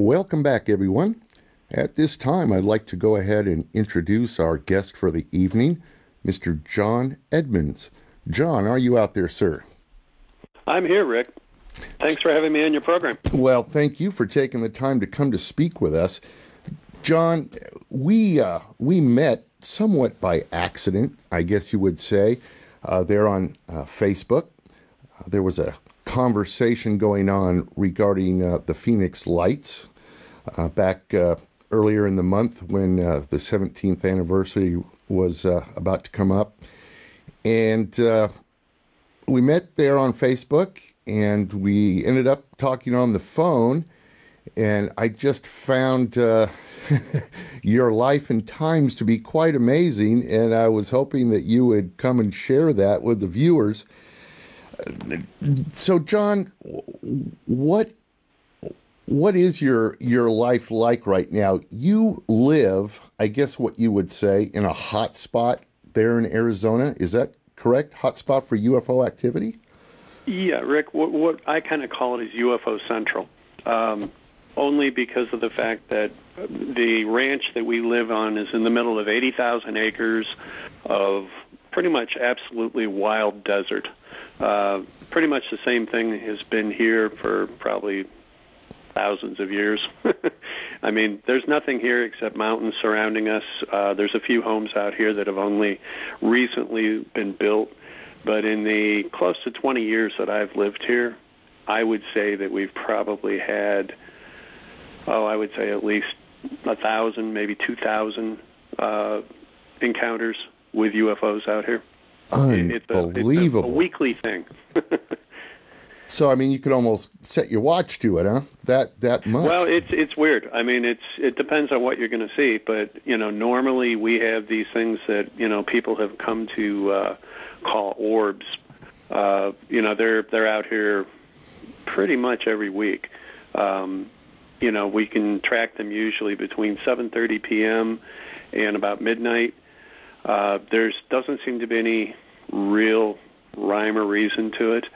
Welcome back, everyone. At this time, I'd like to go ahead and introduce our guest for the evening, Mr. John Edmonds. John, are you out there, sir? I'm here, Rick. Thanks for having me on your program. Well, thank you for taking the time to come to speak with us. John, we met somewhat by accident, I guess you would say, there on Facebook. There was a conversation going on regarding the Phoenix Lights back earlier in the month when the 17th anniversary was about to come up. And we met there on Facebook, and we ended up talking on the phone, and I just found your life and times to be quite amazing, and I was hoping that you would come and share that with the viewers. So, John, what is your life like right now? You live, I guess what you would say, in a hot spot there in Arizona. Is that correct? Hot spot for UFO activity? Yeah, Rick, what I kind of call it is UFO Central, only because of the fact that the ranch that we live on is in the middle of 80,000 acres of pretty much absolutely wild desert. Pretty much the same thing has been here for probably thousands of years. I mean, there's nothing here except mountains surrounding us. There's a few homes out here that have only recently been built. But in the close to 20 years that I've lived here, I would say that we've probably had, I would say at least 1,000, maybe 2,000 encounters with UFOs out here. Unbelievable. It's a weekly thing. So, I mean, you could almost set your watch to it, huh? That much. Well, it's weird. I mean, it depends on what you're going to see. But, normally we have these things that, people have come to call orbs. They're out here pretty much every week. We can track them usually between 7:30 p.m. and about midnight. There doesn't seem to be any real rhyme or reason to it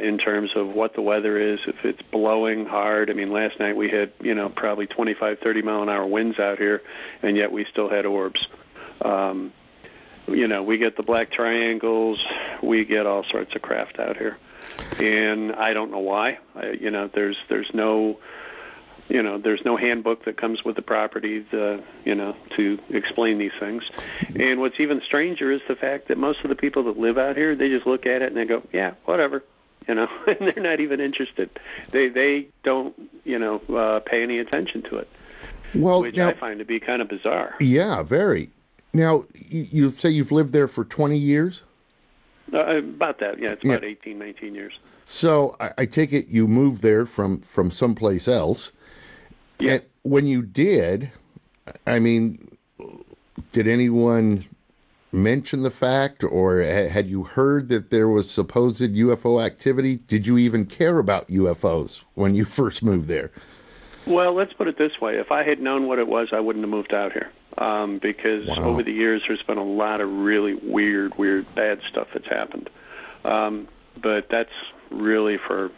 in terms of what the weather is, if it's blowing hard. I mean, last night we had, probably 25, 30-mile-an-hour winds out here, and yet we still had orbs. We get the black triangles. We get all sorts of craft out here. And I don't know why. There's no handbook that comes with the property, to explain these things. And what's even stranger is the fact that most of the people that live out here, they just look at it and they go, yeah, whatever, and they're not even interested. They don't, pay any attention to it, which I find to be kind of bizarre. Yeah, very. Now, you say you've lived there for 20 years? About that, yeah. It's about 18, 19 years. So I take it you moved there from someplace else. Yeah. And when you did, I mean, did anyone mention the fact, or had you heard that there was supposed UFO activity? Did you even care about UFOs when you first moved there? Well, let's put it this way. If I had known what it was, I wouldn't have moved out here. Because over the years, there's been a lot of really weird, bad stuff that's happened. But that's really for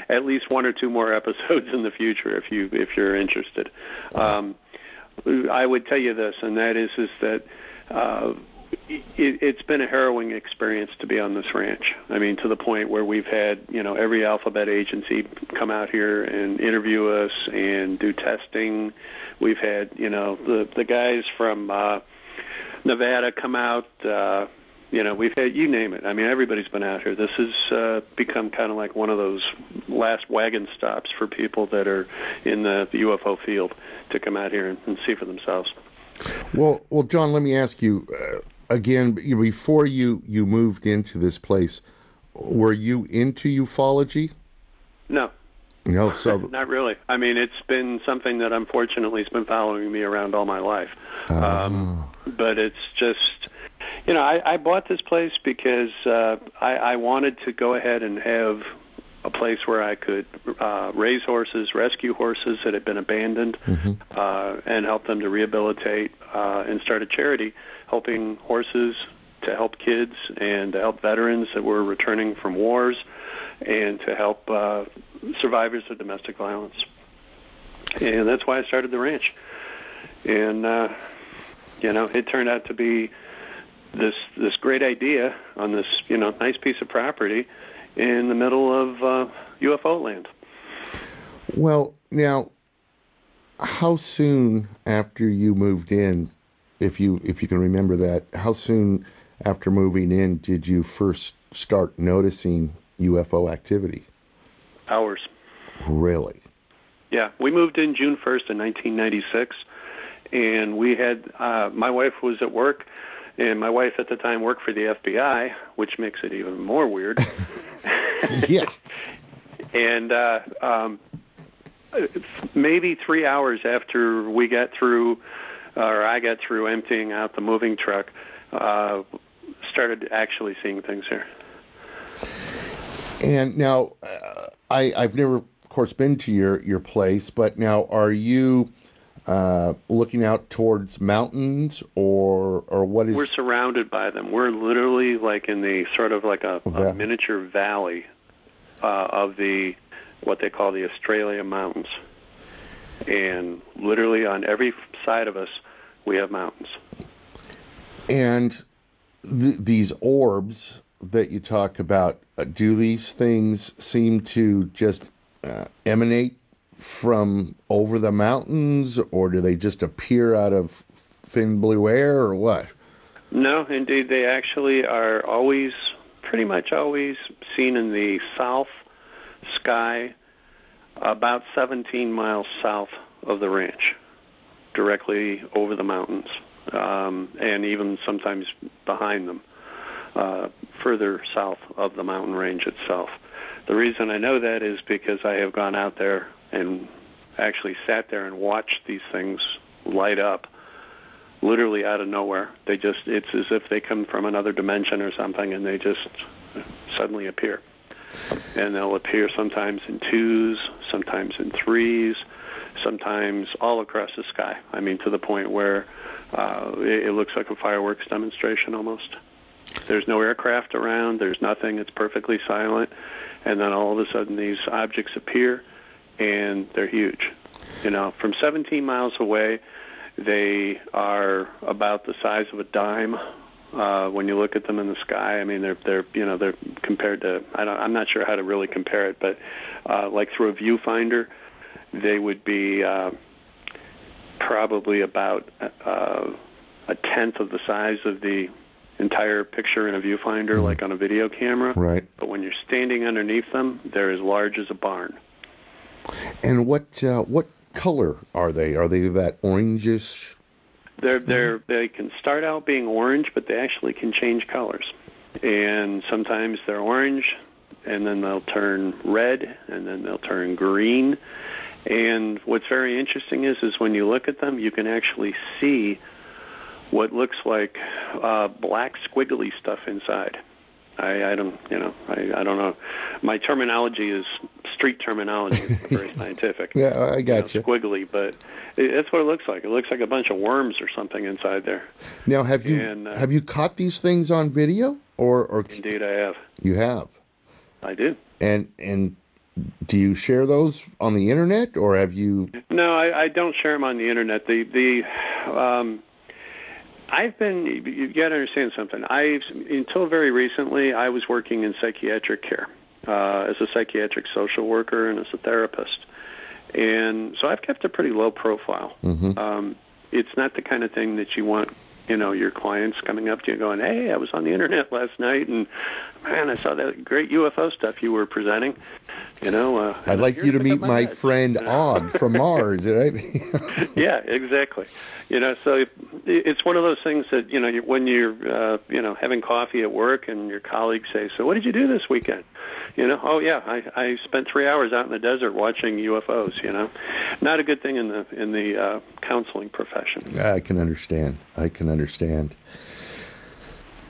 at least one or two more episodes in the future, if you're interested. I would tell you this, and that is that it's been a harrowing experience to be on this ranch. I mean, to the point where we've had every alphabet agency come out here and interview us and do testing. We've had the guys from Nevada come out. We've had, you name it. I mean, everybody's been out here. This has become kind of like one of those last wagon stops for people that are in the UFO field to come out here and see for themselves. Well, John, let me ask you again. Before you moved into this place, were you into ufology? No. No, so not really. I mean, it's been something that unfortunately has been following me around all my life. But it's just, I bought this place because I wanted to go ahead and have a place where I could raise horses, rescue horses that had been abandoned, and help them to rehabilitate, and start a charity helping horses, to help kids, and to help veterans that were returning from wars, and to help survivors of domestic violence. And that's why I started the ranch. And, you know, it turned out to be this great idea on this, you know, nice piece of property in the middle of UFO land. Well, now, how soon after you moved in, if you can remember that, how soon after moving in did you first start noticing UFO activity? Hours. Really? Yeah, we moved in June 1st in 1996, and we had, my wife was at work, and my wife at the time worked for the FBI, which makes it even more weird. Yeah. And maybe 3 hours after we got through, or I got through emptying out the moving truck, started actually seeing things here. And now, I've never, of course, been to your place, but now, are you looking out towards mountains, or what is? We're surrounded by them. We're literally like in the sort of like a miniature valley of the what they call the Australia Mountains, and literally on every side of us we have mountains. And these orbs that you talk about, do these things seem to just emanate from over the mountains, or do they just appear out of thin blue air, or what? No, indeed, they actually are always, pretty much always seen in the south sky, about 17 miles south of the ranch, directly over the mountains, and even sometimes behind them, further south of the mountain range itself. The reason I know that is because I have gone out there and actually sat there and watched these things light up, literally out of nowhere. It's as if they come from another dimension or something, and they just suddenly appear. And they'll appear sometimes in twos, sometimes in threes, sometimes all across the sky. I mean, to the point where it looks like a fireworks demonstration almost. There's no aircraft around, there's nothing, it's perfectly silent, and then all of a sudden these objects appear, and they're huge. You know, from 17 miles away, they are about the size of a dime. When you look at them in the sky, I mean, they're compared to, I'm not sure how to really compare it, but like through a viewfinder, they would be probably about a tenth of the size of the entire picture in a viewfinder, like on a video camera. Right. But when you're standing underneath them, they're as large as a barn. And what color are they? Are they that orangish? They can start out being orange, but they actually can change colors. And sometimes they're orange, and then they'll turn red, and then they'll turn green. And what's very interesting is when you look at them, you can actually see what looks like black squiggly stuff inside. I don't know. My terminology is street terminology. It's not very scientific. Yeah, I got you. Squiggly, but that's what it looks like. It looks like a bunch of worms or something inside there. Now, have you caught these things on video, or Indeed, I have. You have. I do. And do you share those on the internet, or have you? No, I don't share them on the internet. You got to understand something. Until very recently, I was working in psychiatric care as a psychiatric social worker and as a therapist. And so I've kept a pretty low profile. Mm-hmm. It's not the kind of thing that you want, your clients coming up to you going, "Hey, I was on the internet last night, and man, I saw that great UFO stuff you were presenting." I'd like you to meet my friend Og from Mars, right? Yeah, exactly. So it's one of those things that when you're having coffee at work and your colleagues say, "So what did you do this weekend?" "Oh yeah, I spent 3 hours out in the desert watching UFOs." Not a good thing in the counseling profession. I can understand.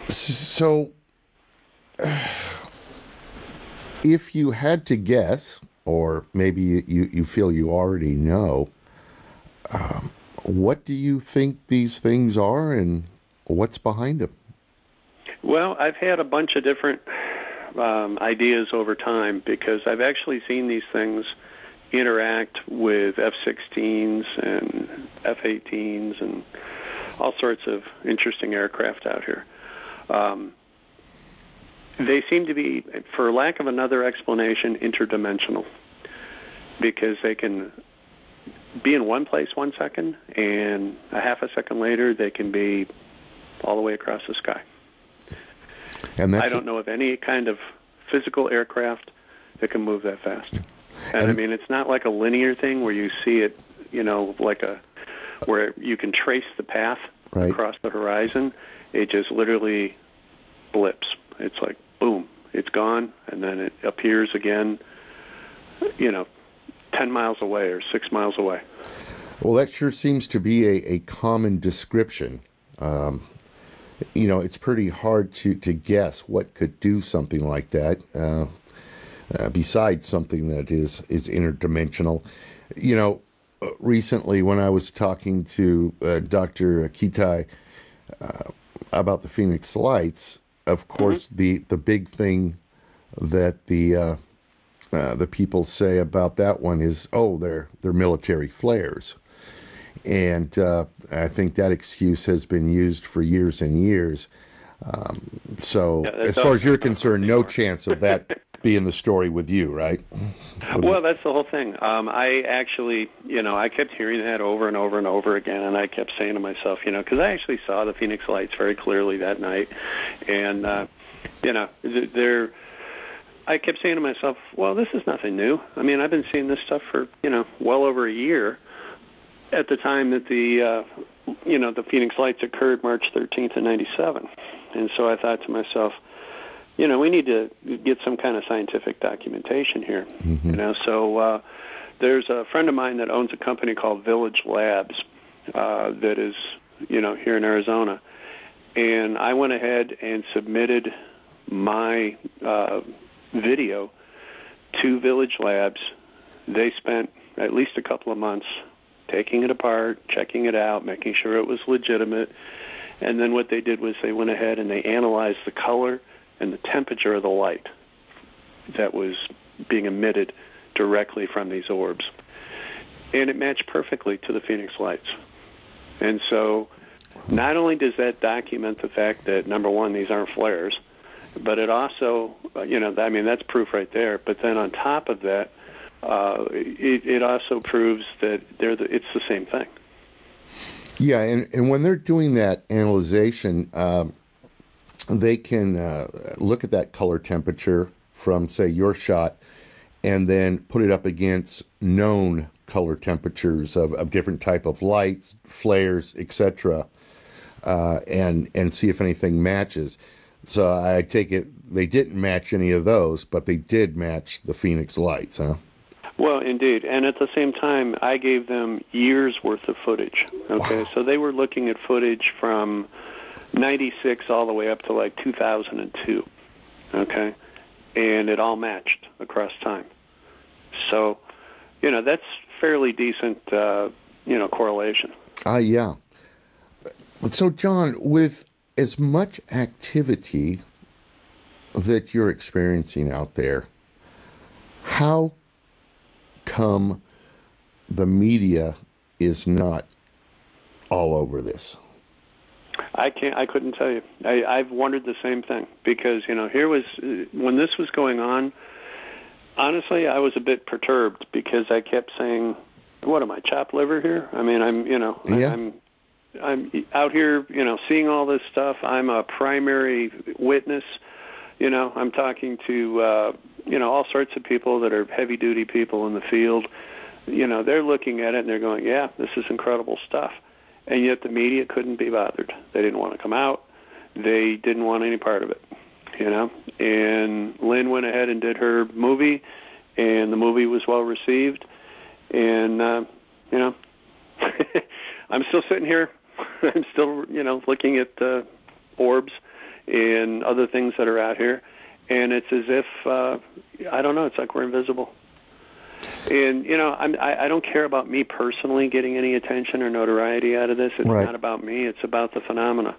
So, if you had to guess, or maybe you feel you already know, what do you think these things are, and what's behind them? Well, I've had a bunch of different ideas over time, because I've actually seen these things interact with F-16s and F-18s and all sorts of interesting aircraft out here. They seem to be, for lack of another explanation, interdimensional, because they can be in one place 1 second, and a half a second later they can be all the way across the sky. And I don't know of any kind of physical aircraft that can move that fast. And I mean, it's not like a linear thing where you see it, where you can trace the path across the horizon. It just literally blips. It's like, boom, it's gone, and then it appears again, 10 miles away or 6 miles away. Well, that sure seems to be a common description. It's pretty hard to guess what could do something like that, besides something that is interdimensional. Recently when I was talking to Dr. Kitai about the Phoenix Lights, of course, the big thing that the people say about that one is, they're military flares. And I think that excuse has been used for years and years. As far as you're concerned, no chance of that being the story with you, right? Well, that's the whole thing. I actually, I kept hearing that over and over and over again, and I kept saying to myself, because I actually saw the Phoenix Lights very clearly that night, and, I kept saying to myself, well, this is nothing new. I mean, I've been seeing this stuff for, well over a year. At the time that the Phoenix Lights occurred, March 13th of 97. And so I thought to myself, we need to get some kind of scientific documentation here. Mm-hmm. So there's a friend of mine that owns a company called Village Labs that is, here in Arizona. And I went ahead and submitted my video to Village Labs. They spent at least a couple of months taking it apart, checking it out, making sure it was legitimate. And then what they did was they went ahead and they analyzed the color and the temperature of the light that was being emitted directly from these orbs. And it matched perfectly to the Phoenix Lights. And so not only does that document the fact that, number one, these aren't flares, but it also, that's proof right there. But then on top of that, it also proves that it's the same thing. Yeah, and when they're doing that analyzation, they can look at that color temperature from, say, your shot, and then put it up against known color temperatures of different type of lights, flares, etc., and see if anything matches. So I take it they didn't match any of those, but they did match the Phoenix Lights, huh? Well, indeed. And at the same time, I gave them years' worth of footage. Okay, wow. So they were looking at footage from 96 all the way up to like 2002. Okay, and it all matched across time. So, that's fairly decent, correlation. Yeah. So, John, with as much activity that you're experiencing out there, how come the media is not all over this? I couldn't tell you. I've wondered the same thing, because when this was going on, honestly, I was a bit perturbed, because I kept saying, what am I, chopped liver here? I mean, I'm out here, seeing all this stuff. I'm a primary witness. I'm talking to, all sorts of people that are heavy-duty people in the field. They're looking at it and they're going, yeah, this is incredible stuff. And yet the media couldn't be bothered. They didn't want to come out. They didn't want any part of it, And Lynn went ahead and did her movie, and the movie was well received. And, I'm still sitting here. I'm still, looking at orbs and other things that are out here. And it's as if, I don't know, it's like we're invisible. And, I don't care about me personally getting any attention or notoriety out of this. It's not about me. It's about the phenomena.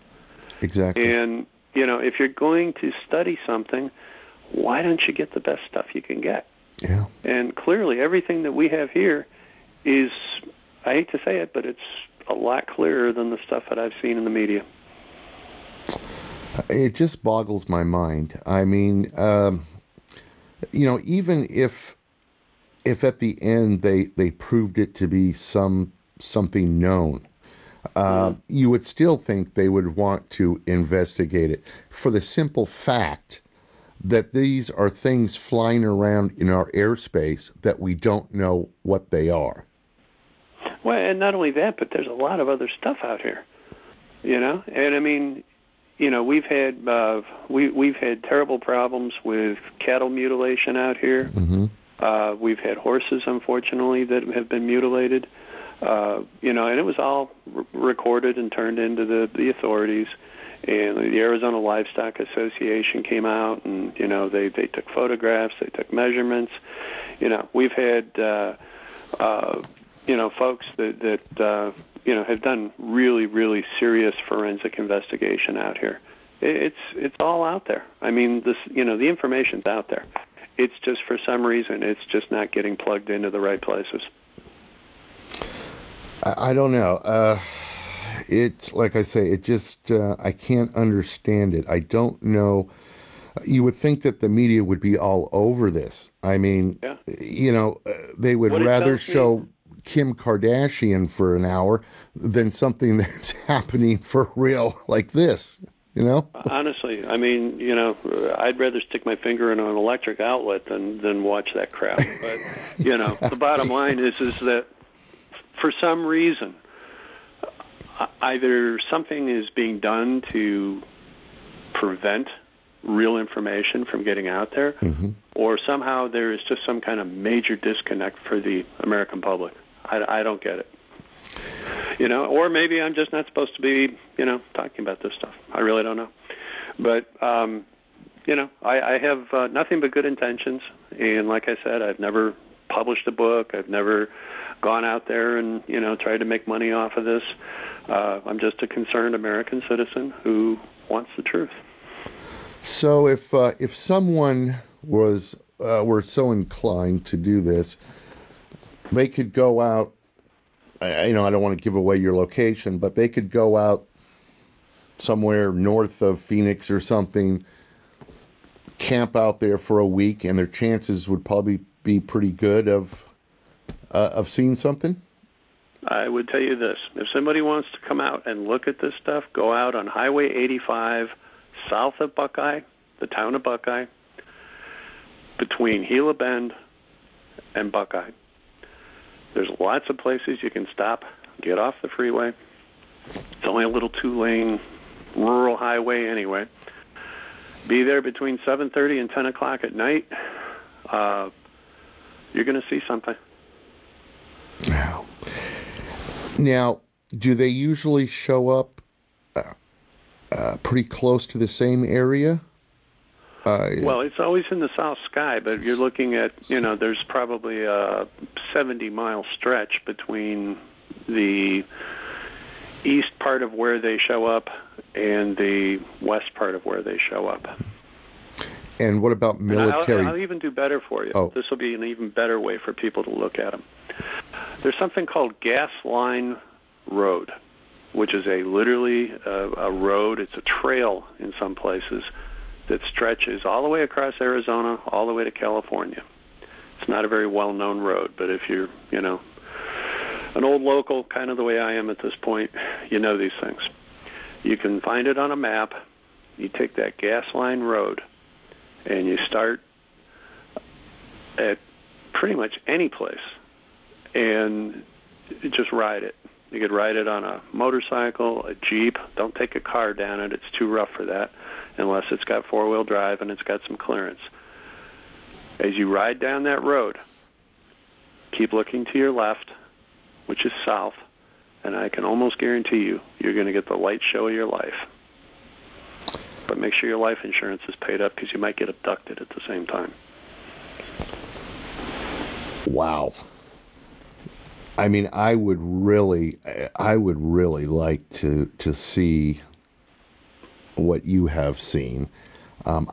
Exactly. And, if you're going to study something, why don't you get the best stuff you can get? Yeah. And clearly, everything that we have here is, I hate to say it, but it's a lot clearer than the stuff that I've seen in the media. It just boggles my mind. I mean, even if at the end they proved it to be something known, you would still think they would want to investigate it for the simple fact that these are things flying around in our airspace that we don't know what they are. Well, and not only that, but there's a lot of other stuff out here, And I mean, we've had we've had terrible problems with cattle mutilation out here. Mm-hmm. We've had horses, unfortunately, that have been mutilated. And it was all recorded and turned into the authorities. And the Arizona Livestock Association came out, and they took photographs, they took measurements. We've had folks that have done really, really serious forensic investigation out here. It's all out there. I mean, the information's out there. It's just, for some reason, it's just not getting plugged into the right places. I don't know. It's like I say, it just, I can't understand it. I don't know. You would think that the media would be all over this. I mean, yeah. They would rather show Kim Kardashian for an hour than something that's happening for real like this, Honestly, I mean, I'd rather stick my finger in an electric outlet than watch that crap. But, the bottom line is that for some reason, either something is being done to prevent real information from getting out there, mm-hmm. or somehow there is just some kind of major disconnect for the American public. I don't get it. Or maybe I'm just not supposed to be, talking about this stuff. I really don't know. But, I have nothing but good intentions. And like I said, I've never published a book. I've never gone out there and, tried to make money off of this. I'm just a concerned American citizen who wants the truth. So if someone were so inclined to do this, they could go out, I don't want to give away your location, but they could go out somewhere north of Phoenix or something, camp out there for a week, and their chances would probably be pretty good of seeing something? I would tell you this. If somebody wants to come out and look at this stuff, go out on Highway 85 south of Buckeye, the town of Buckeye, between Gila Bend and Buckeye. There's lots of places you can stop, get off the freeway. It's only a little two-lane rural highway anyway. Be there between 7:30 and 10 o'clock at night. You're going to see something. Now, do they usually show up pretty close to the same area? Well, it's always in the south sky, but you're looking at, there's probably a 70-mile stretch between the east part of where they show up and the west part of where they show up. And what about military? I'll even do better for you. Oh. This will be an even better way for people to look at them. There's something called Gas Line Road, which is literally a road. It's a trail in some places that stretches all the way across Arizona, all the way to California. It's not a very well-known road, but if you're, an old local, kind of the way I am at this point, you know these things. You can find it on a map. You take that Gas Line Road, and you start at pretty much any place, and just ride it. You could ride it on a motorcycle, a Jeep. Don't take a car down it. It's too rough for that, unless it's got four-wheel drive and it's got some clearance. As you ride down that road, keep looking to your left, which is south, and I can almost guarantee you're going to get the light show of your life. But make sure your life insurance is paid up, because you might get abducted at the same time. Wow. I mean, I would really like to see what you have seen.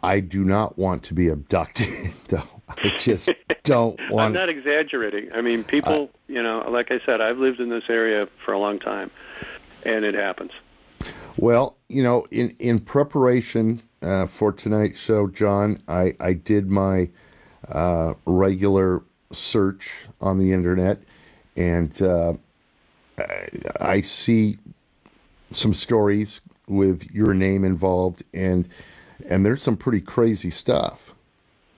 I do not want to be abducted, though. I just don't want. I'm not exaggerating. I mean, people, like I said, I've lived in this area for a long time, and it happens. Well, in preparation for tonight's show, John, I did my regular search on the internet, and I see some stories with your name involved, and there's some pretty crazy stuff.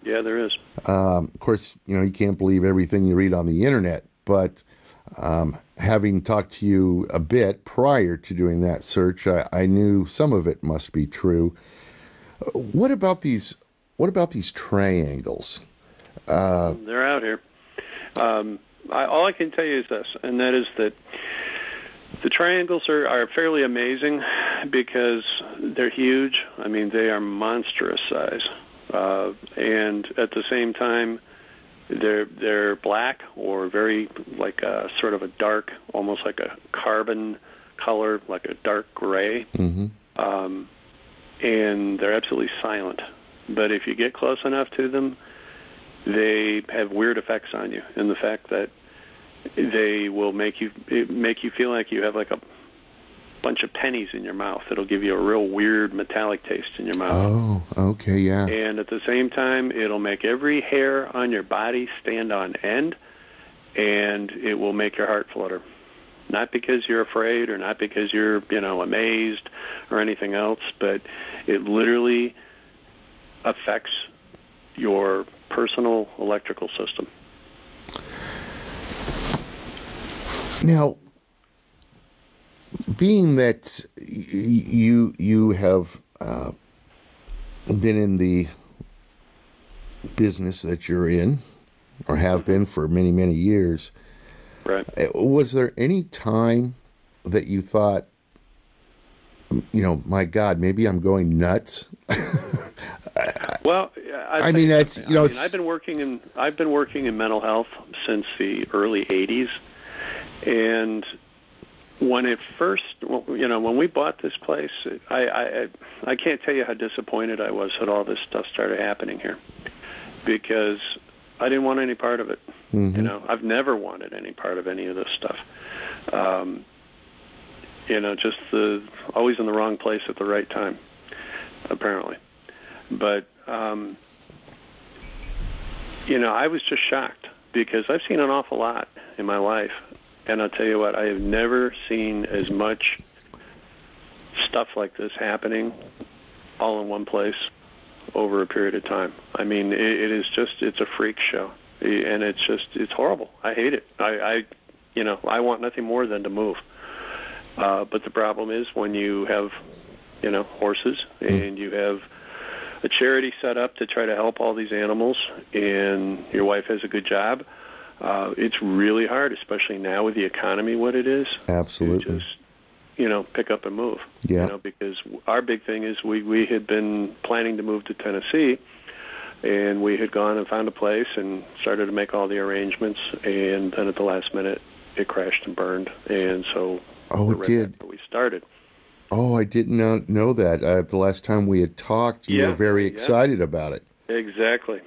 Yeah, there is. Of course, you can't believe everything you read on the internet, but having talked to you a bit prior to doing that search, I knew some of it must be true. What about these triangles? They're out here. All I can tell you is this, and that is that the triangles are fairly amazing because they're huge. I mean, they are monstrous size. And at the same time, they're black or very like a sort of a dark, almost like a carbon color, like a dark gray. Mm-hmm. And they're absolutely silent. But if you get close enough to them, they have weird effects on you, in the fact that they will make you feel like you have like a bunch of pennies in your mouth. It'll give you a real weird metallic taste in your mouth. Oh, okay, yeah. And at the same time, it'll make every hair on your body stand on end, and it will make your heart flutter. Not because you're afraid or not because you're, amazed or anything else, but it literally affects your personal electrical system. Now, being that you have been in the business that you're in, or have been for many, many years, right? Was there any time that you thought, my God, maybe I'm going nuts? Well, I mean, that's I've been working in mental health since the early '80s, and when it first, when we bought this place, I can't tell you how disappointed I was that all this stuff started happening here, because I didn't want any part of it. Mm-hmm. I've never wanted any part of any of this stuff. Just always in the wrong place at the right time, apparently. But I was just shocked, because I've seen an awful lot in my life. And I'll tell you what, I have never seen as much stuff like this happening all in one place over a period of time. I mean, it's a freak show. And it's horrible. I hate it. I want nothing more than to move. But the problem is when you have, horses, and you have a charity set up to try to help all these animals, and your wife has a good job, it's really hard, especially now with the economy what it is. Absolutely. To just, pick up and move. Yeah. Because our big thing is we had been planning to move to Tennessee, and we had gone and found a place and started to make all the arrangements, and then at the last minute it crashed and burned, and so it did. We started. Oh, I did not know that. The last time we had talked, you were very excited about it. Exactly.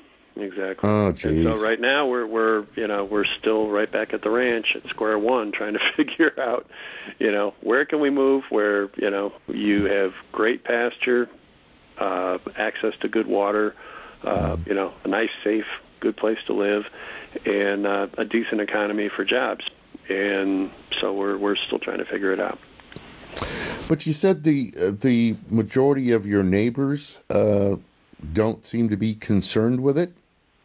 Oh, geez. And so right now we're still right back at the ranch at square one, trying to figure out, where can we move where you have great pasture, access to good water, a nice, safe, good place to live, and a decent economy for jobs. And so we're still trying to figure it out. But you said the majority of your neighbors don't seem to be concerned with it,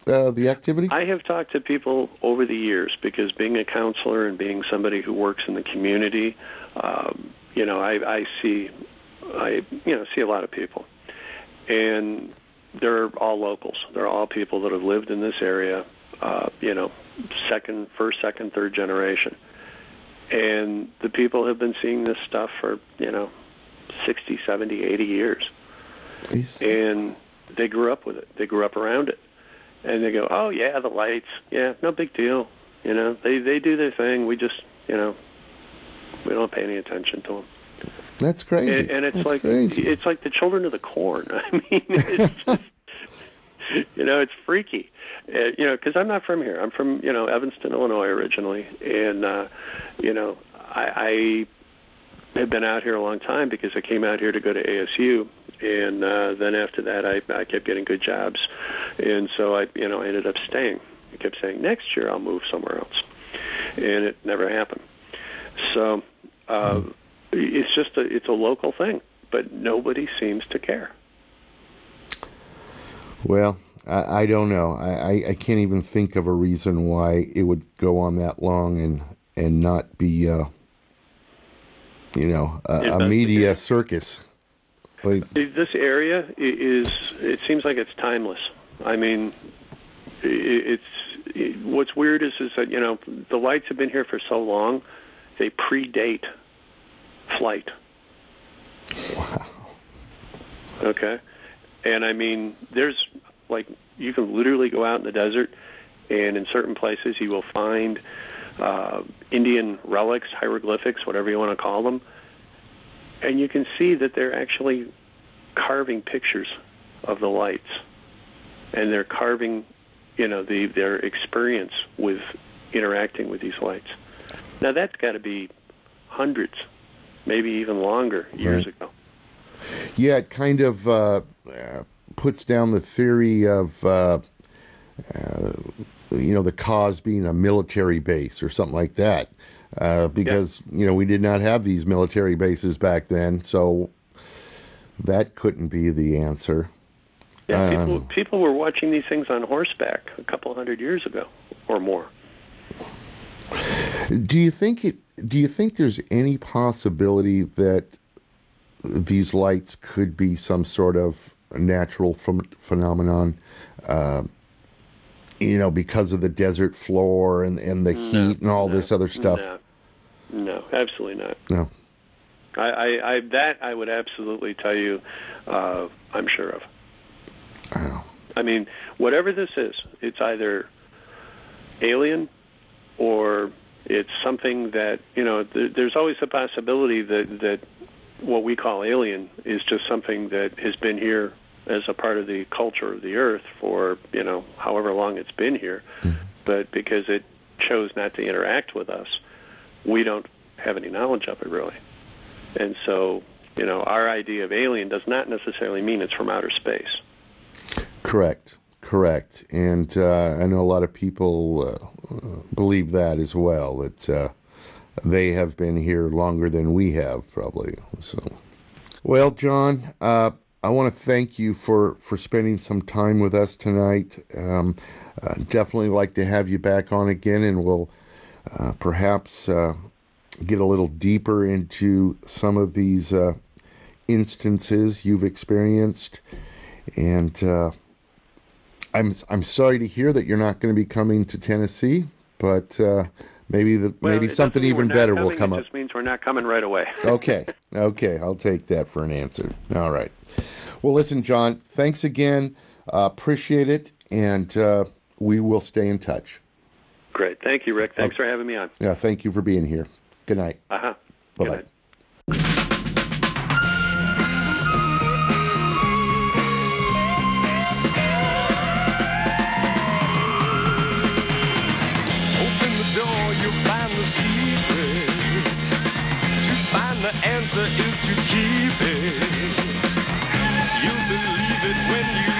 the activity? I have talked to people over the years, because being a counselor and being somebody who works in the community, I see a lot of people, and they're all locals. They're all people that have lived in this area, first, second, third generation. And the people have been seeing this stuff for, 60, 70, 80 years. And they grew up with it. They grew up around it. And they go, oh, yeah, the lights. Yeah, no big deal. They do their thing. We just, we don't pay any attention to them. That's crazy. And it's crazy. It's like the children of the corn. I mean, it's just, It's freaky. Because I'm not from here. I'm from, Evanston, Illinois originally. And, I had been out here a long time because I came out here to go to ASU. And then after that, I kept getting good jobs. And so I ended up staying. I kept saying, next year I'll move somewhere else. And it never happened. So it's a local thing, but nobody seems to care. Well, I don't know. I can't even think of a reason why it would go on that long and not be, a media circus. Like, this area it seems like it's timeless. I mean, what's weird is that, the lights have been here for so long, they predate flight. Wow. Okay. And I mean, there's you can literally go out in the desert, and in certain places you will find Indian relics, hieroglyphics, whatever you want to call them, and you can see that they're actually carving pictures of the lights, and they're carving, their experience with interacting with these lights. Now that's got to be hundreds, maybe even longer years ago. Yeah, it kind of puts down the theory of, the cause being a military base or something like that. Because, we did not have these military bases back then, so that couldn't be the answer. Yeah, people were watching these things on horseback a couple hundred years ago or more. Do you think there's any possibility that these lights could be some sort of natural phenomenon, because of the desert floor and the heat and all this other stuff? No, absolutely not. No. I would absolutely tell you, I'm sure of. Oh. I mean, whatever this is, it's either alien or it's something that, there's always a possibility that what we call alien is just something that has been here as a part of the culture of the earth for, however long it's been here. Mm-hmm. But because it chose not to interact with us, we don't have any knowledge of it, really. And so, our idea of alien does not necessarily mean it's from outer space. Correct. And I know a lot of people believe that as well, that they have been here longer than we have, probably. So, well, John, I want to thank you for spending some time with us tonight. Definitely like to have you back on again, and we'll perhaps get a little deeper into some of these instances you've experienced. And I'm sorry to hear that you're not going to be coming to Tennessee, but maybe something even better will come up. It just means we're not coming right away. Okay, I'll take that for an answer. All right. Well, listen, John, thanks again. Appreciate it, and we will stay in touch. Great. Thank you, Rick. Thanks for having me on. Yeah, thank you for being here. Good night. Uh-huh. Bye-bye. Good night. The answer is to keep it. You'll believe it when you